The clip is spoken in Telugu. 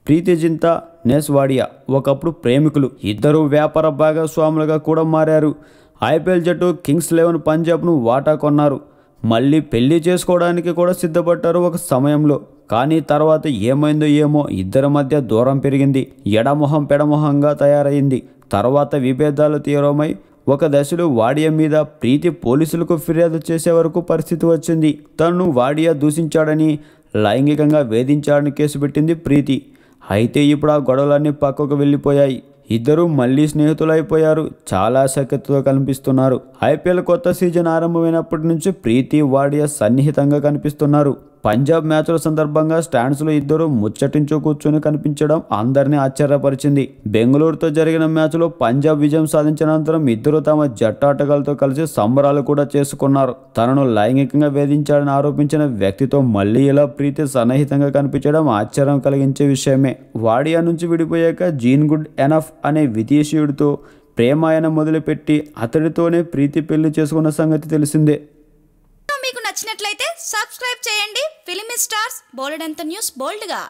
ప్రీతి జింతా, నేస్ వాడియా ఒకప్పుడు ప్రేమికులు. ఇద్దరు వ్యాపార భాగస్వాములుగా కూడా మారారు. ఐపీఎల్ జట్టు కింగ్స్ 11 పంజాబ్ను వాటా కొన్నారు. మళ్ళీ పెళ్లి చేసుకోవడానికి కూడా సిద్ధపడ్డారు ఒక సమయంలో. కానీ తర్వాత ఏమైందో ఏమో ఇద్దరి మధ్య దూరం పెరిగింది. ఎడమొహం పెడమొహంగా తయారైంది. తర్వాత విభేదాలు తీవ్రమై ఒక దశలో వాడియా మీద ప్రీతి పోలీసులకు ఫిర్యాదు చేసే వరకు పరిస్థితి వచ్చింది. తనను వాడియా దూషించాడని, లైంగికంగా వేధించాడని కేసు పెట్టింది ప్రీతి. అయితే ఇప్పుడు ఆ గొడవలన్నీ పక్కకు వెళ్ళిపోయాయి. ఇద్దరూ మళ్ళీ స్నేహితులైపోయారు. చాలా ఆసక్తితో కనిపిస్తున్నారు. ఐపీఎల్ కొత్త సీజన్ ఆరంభమైనప్పటి నుంచి ప్రీతి, వాడియా సన్నిహితంగా కనిపిస్తున్నారు. పంజాబ్ మ్యాచ్ల సందర్భంగా స్టాండ్స్లో ఇద్దరు ముచ్చటించు కూర్చొని కనిపించడం అందరినీ ఆశ్చర్యపరిచింది. బెంగళూరుతో జరిగిన మ్యాచ్లో పంజాబ్ విజయం సాధించిన అనంతరం ఇద్దరు తమ జట్టు ఆటగాళ్లతో కలిసి సంబరాలు కూడా చేసుకున్నారు. తనను లైంగికంగా వేధించాడని ఆరోపించిన వ్యక్తితో మళ్ళీ ఇలా ప్రీతి సన్నిహితంగా కనిపించడం ఆశ్చర్యం కలిగించే విషయమే. వాడియా నుంచి విడిపోయాక జీన్ గుడ్ ఎనఫ్ అనే విదేశీయుడితో ప్రేమాయణం మొదలుపెట్టి అతడితోనే ప్రీతి పెళ్లి చేసుకున్న సంగతి తెలిసిందే. మీకు నచ్చినట్లయితే సబ్స్క్రైబ్ చేయండి. ఫిలిమి స్టార్స్ బోలెడంత న్యూస్ బోల్డ్గా.